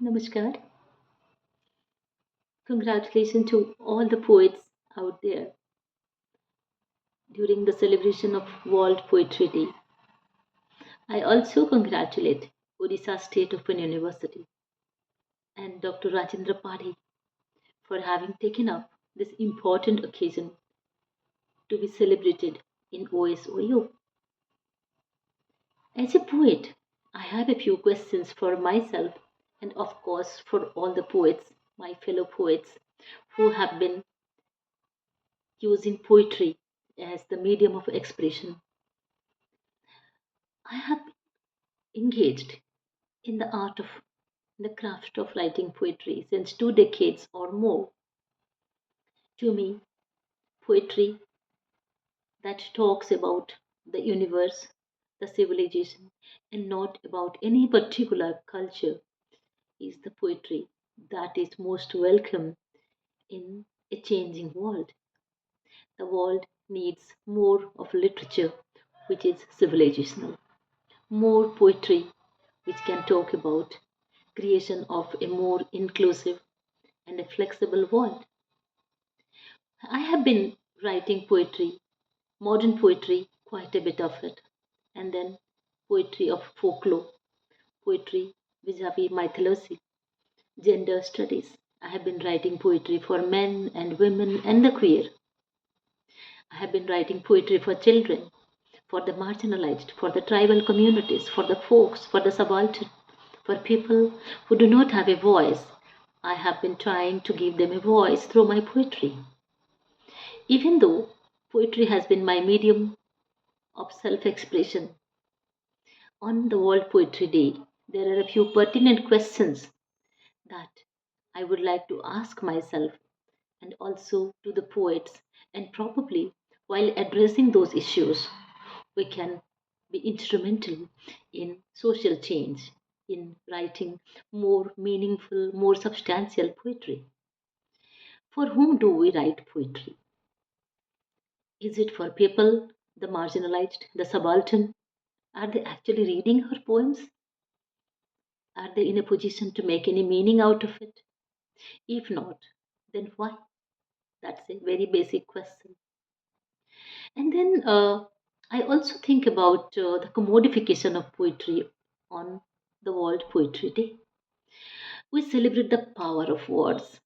Namaskar. Congratulations to all the poets out there during the celebration of World Poetry Day. I also congratulate Odisha State Open University and Dr. Rajendra Padi for having taken up this important occasion to be celebrated in OSOU. As a poet, I have a few questions for myself and, of course, for all the poets, my fellow poets, who have been using poetry as the medium of expression. I have engaged in the craft of writing poetry since 2 decades or more. To me, poetry that talks about the universe, the civilization, and not about any particular culture is the poetry that is most welcome in a changing world. The world needs more of literature which is civilizational, more poetry which can talk about creation of a more inclusive and a flexible world. I have been writing poetry, modern poetry, quite a bit of it, and then poetry of folklore, poetry vis-a-vis mythology, gender studies. I have been writing poetry for men and women and the queer. I have been writing poetry for children, for the marginalized, for the tribal communities, for the folks, for the subaltern, for people who do not have a voice. I have been trying to give them a voice through my poetry. Even though poetry has been my medium of self expression, on the World Poetry Day, there are a few pertinent questions that I would like to ask myself and also to the poets, and probably while addressing those issues, we can be instrumental in social change, in writing more meaningful, more substantial poetry. For whom do we write poetry? Is it for people, the marginalized, the subaltern? Are they actually reading her poems? Are they in a position to make any meaning out of it? If not, then why? That's a very basic question. And then I also think about the commodification of poetry on the World Poetry Day. We celebrate the power of words,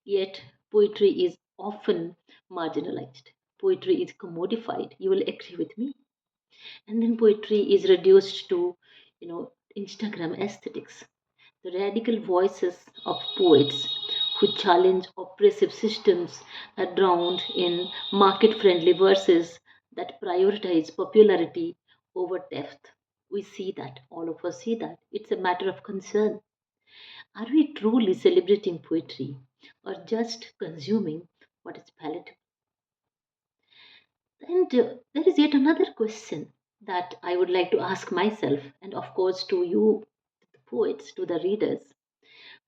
yet poetry is often marginalized. Poetry is commodified. You will agree with me. And then poetry is reduced to, Instagram aesthetics. The radical voices of poets who challenge oppressive systems are drowned in market friendly verses that prioritize popularity over depth. We see that, all of us see that. It's a matter of concern. Are we truly celebrating poetry or just consuming what is palatable? And there is yet another question that I would like to ask myself, and of course to you, the poets, to the readers.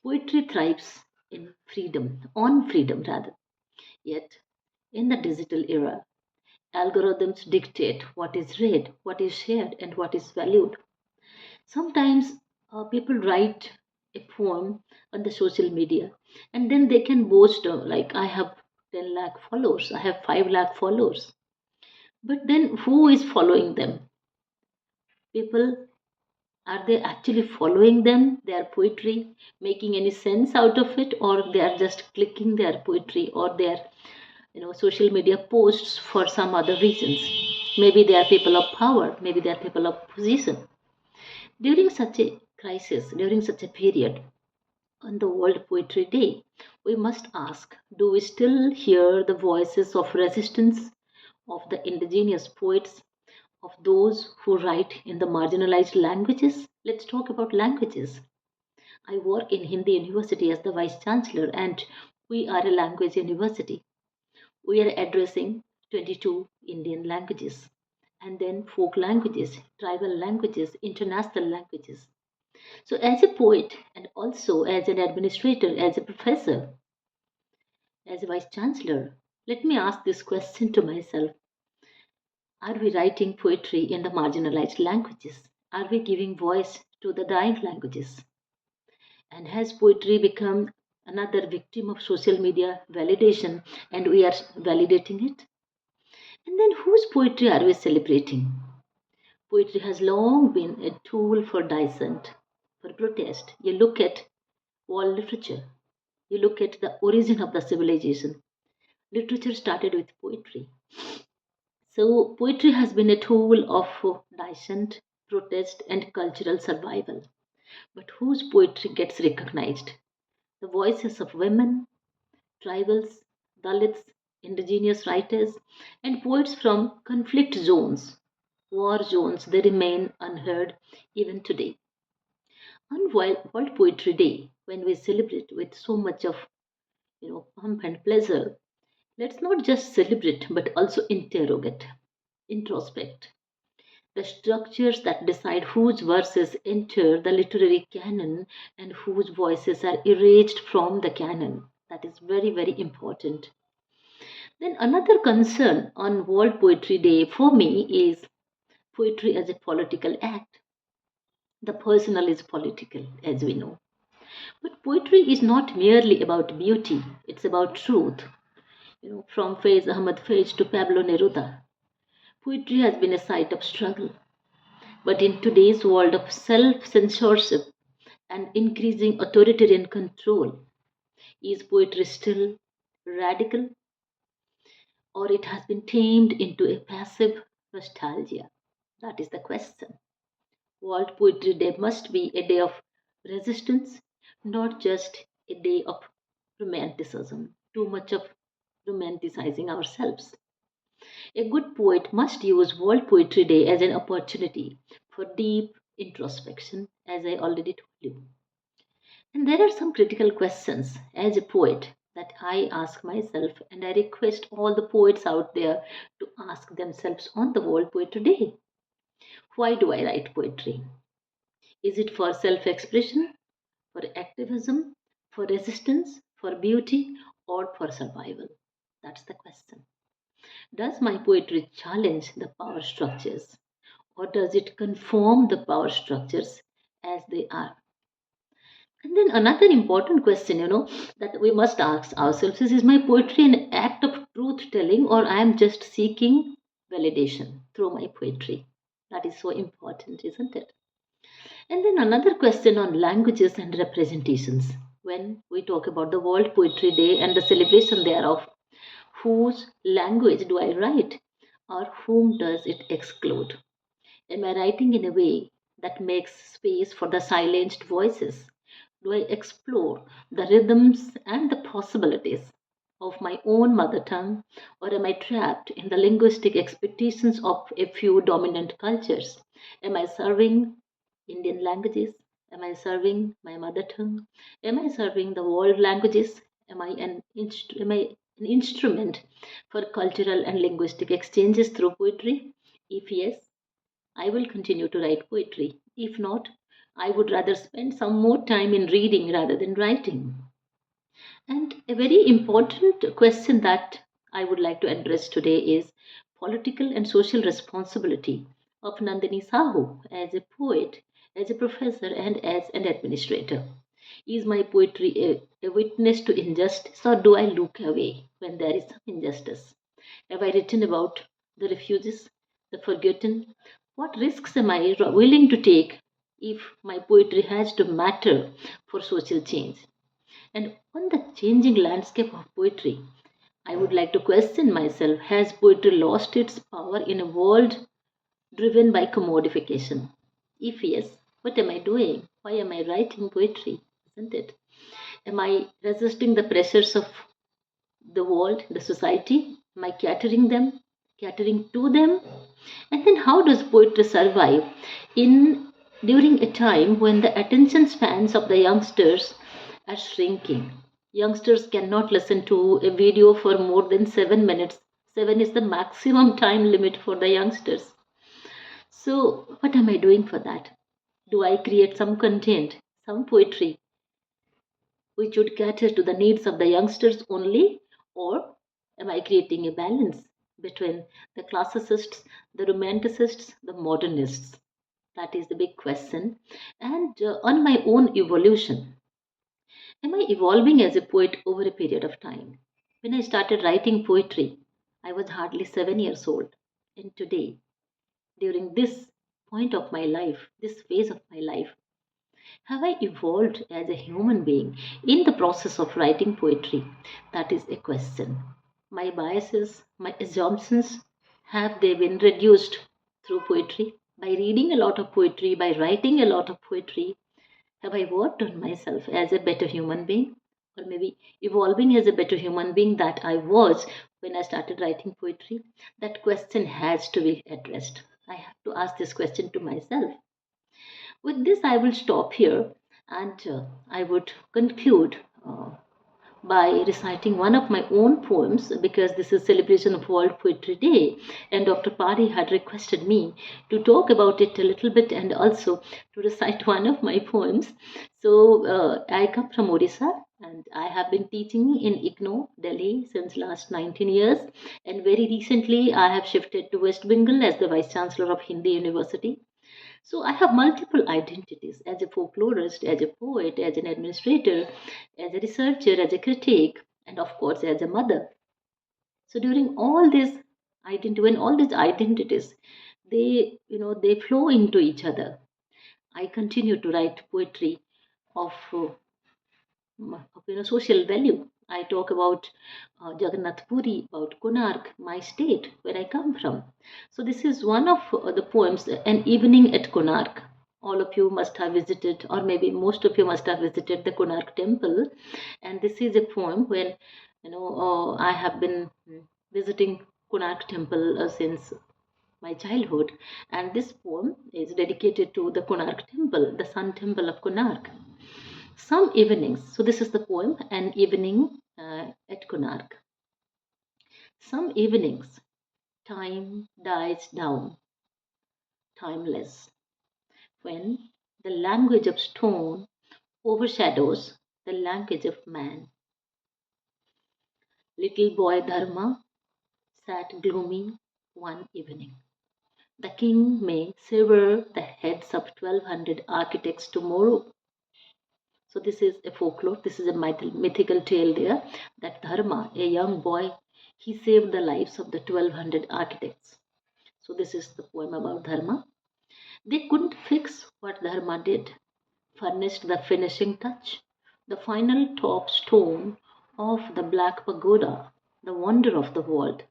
Poetry thrives in freedom, on freedom rather. Yet, in the digital era, algorithms dictate what is read, what is shared, and what is valued. Sometimes people write a poem on the social media and then they can boast, like, I have 10 lakh followers, I have 5 lakh followers. But then who is following them? People, are they actually following them, their poetry, making any sense out of it, or they are just clicking their poetry or their social media posts for some other reasons? Maybe they are people of power, maybe they are people of position. During such a crisis, during such a period, on the World Poetry Day, we must ask, do we still hear the voices of resistance, of the indigenous poets, of those who write in the marginalized languages? Let's talk about languages. I work in Hindi University as the Vice Chancellor, and we are a language university. We are addressing 22 Indian languages, and then folk languages, tribal languages, international languages. So, as a poet, and also as an administrator, as a professor, as a vice chancellor, let me ask this question to myself. Are we writing poetry in the marginalized languages? Are we giving voice to the dying languages? And has poetry become another victim of social media validation and we are validating it? And then whose poetry are we celebrating? Poetry has long been a tool for dissent, for protest. You look at world literature, you look at the origin of the civilization. Literature started with poetry. So, poetry has been a tool of dissent, protest, and cultural survival. But whose poetry gets recognized? The voices of women, tribals, Dalits, indigenous writers, and poets from conflict zones, war zones, they remain unheard even today. On World Poetry Day, when we celebrate with so much of pomp and pleasure, let's not just celebrate but also interrogate, introspect. The structures that decide whose verses enter the literary canon and whose voices are erased from the canon. That is very, very important. Then, another concern on World Poetry Day for me is poetry as a political act. The personal is political, as we know. But poetry is not merely about beauty, it's about truth. From Faiz Ahmad Faiz to Pablo Neruda, poetry has been a site of struggle. But in today's world of self censorship and increasing authoritarian control, is poetry still radical or it has been tamed into a passive nostalgia? That is the question. World Poetry Day must be a day of resistance, not just a day of romanticism, too much of romanticizing ourselves. A good poet must use World Poetry Day as an opportunity for deep introspection, as I already told you. And there are some critical questions as a poet that I ask myself, and I request all the poets out there to ask themselves on the World Poetry Day. Why do I write poetry? Is it for self expression, for activism, for resistance, for beauty, or for survival? That's the question. Does my poetry challenge the power structures, or does it conform the power structures as they are? And then another important question, that we must ask ourselves is my poetry an act of truth telling, or I am just seeking validation through my poetry? That is so important, isn't it? And then another question on languages and representations. When we talk about the World Poetry Day and the celebration thereof, whose language do I write or whom does it exclude? Am I writing in a way that makes space for the silenced voices? Do I explore the rhythms and the possibilities of my own mother tongue, or am I trapped in the linguistic expectations of a few dominant cultures? Am I serving Indian languages? Am I serving my mother tongue? Am I serving the world languages? Am I an instrument for cultural and linguistic exchanges through poetry? If yes, I will continue to write poetry. If not, I would rather spend some more time in reading rather than writing. And a very important question that I would like to address today is political and social responsibility of Nandini Sahu as a poet, as a professor, and as an administrator. Is my poetry a witness to injustice, or do I look away when there is some injustice? Have I written about the refugees, the forgotten? What risks am I willing to take if my poetry has to matter for social change? And on the changing landscape of poetry, I would like to question myself, has poetry lost its power in a world driven by commodification? If yes, what am I doing? Why am I writing poetry? Isn't it? Am I resisting the pressures of the world, the society? Am I catering to them? And then how does poetry survive in during a time when the attention spans of the youngsters are shrinking? Youngsters cannot listen to a video for more than 7 minutes. 7 is the maximum time limit for the youngsters. So, what am I doing for that? Do I create some content, some poetry which would cater to the needs of the youngsters only? Or am I creating a balance between the classicists, the romanticists, the modernists? That is the big question. And on my own evolution, Am I evolving as a poet over a period of time? When I started writing poetry, I was hardly 7 years old. And today, during this point of my life, this phase of my life, have I evolved as a human being in the process of writing poetry? That is a question. My biases, my assumptions, have they been reduced through poetry? By reading a lot of poetry, by writing a lot of poetry, have I worked on myself as a better human being? Or maybe evolving as a better human being that I was when I started writing poetry? That question has to be addressed. I have to ask this question to myself. With this, I will stop here and I would conclude by reciting one of my own poems because this is celebration of World Poetry Day and Dr. Pari had requested me to talk about it a little bit and also to recite one of my poems. So I come from Odisha and I have been teaching in IGNOU, Delhi since last 19 years and very recently I have shifted to West Bengal as the Vice Chancellor of Hindi University. So I have multiple identities as a folklorist, as a poet, as an administrator, as a researcher, as a critic, and of course as a mother. So during all this identity, when all these identities, they flow into each other. I continue to write poetry of social value. I talk about Jagannath Puri, about Konark, my state, where I come from. So this is one of the poems, An Evening at Konark. All of you must have visited, or maybe most of you must have visited the Konark temple. And this is a poem when, I have been visiting Konark temple since my childhood. And this poem is dedicated to the Konark temple, the sun temple of Konark. Some evenings, so this is the poem, An Evening at Konark. Some evenings, time dies down, timeless, when the language of stone overshadows the language of man. Little boy Dharma sat gloomy one evening. The king may sever the heads of 1200 architects tomorrow. So this is a folklore, this is a mythical tale there that Dharma, a young boy, he saved the lives of the 1200 architects. So this is the poem about Dharma. They couldn't fix what Dharma did, furnished the finishing touch, the final top stone of the black pagoda, the wonder of the world.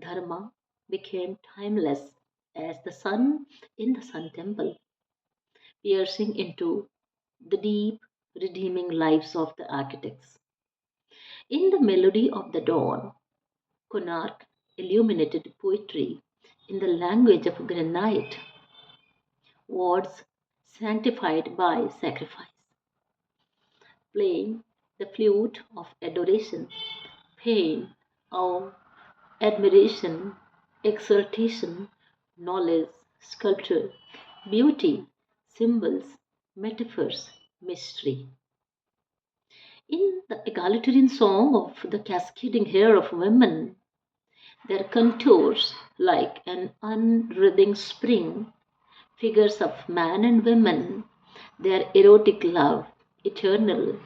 Dharma became timeless as the sun in the sun temple, piercing into the deep, redeeming lives of the architects. In the melody of the dawn, Konark illuminated poetry in the language of granite, words sanctified by sacrifice, playing the flute of adoration, pain, awe, admiration, exaltation, knowledge, sculpture, beauty, symbols, metaphors, mystery. In the egalitarian song of the cascading hair of women, their contours like an unwrithing spring, figures of man and women, their erotic love, eternal,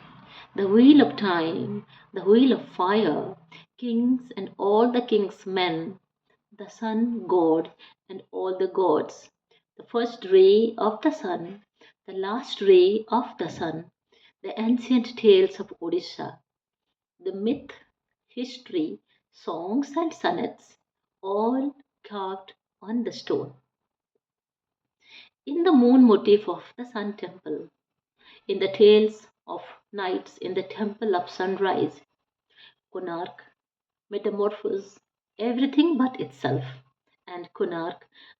the wheel of time, the wheel of fire, kings and all the king's men, the sun god and all the gods, the first ray of the sun, the last ray of the sun, the ancient tales of Odisha, the myth, history, songs, and sonnets, all carved on the stone. In the moon motif of the sun temple, in the tales of nights in the temple of sunrise, Konark metamorphoses everything but itself, and Konark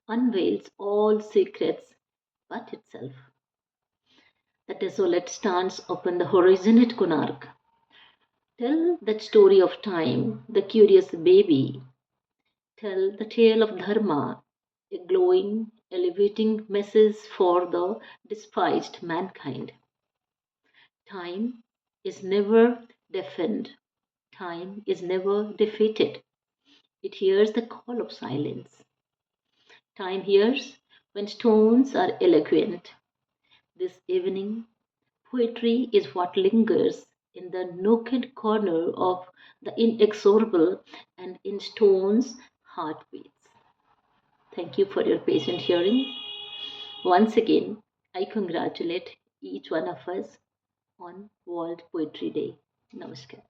unveils all secrets but itself. The desolate stands upon the horizon at Konark. Tell that story of time, the curious baby. Tell the tale of Dharma, a glowing, elevating message for the despised mankind. Time is never deafened, time is never defeated. It hears the call of silence. Time hears when stones are eloquent. This evening, Poetry is what lingers in the nook and corner of the inexorable and in stone's heartbeats. Thank you for your patient hearing. Once again, I congratulate each one of us on World Poetry Day. Namaskar.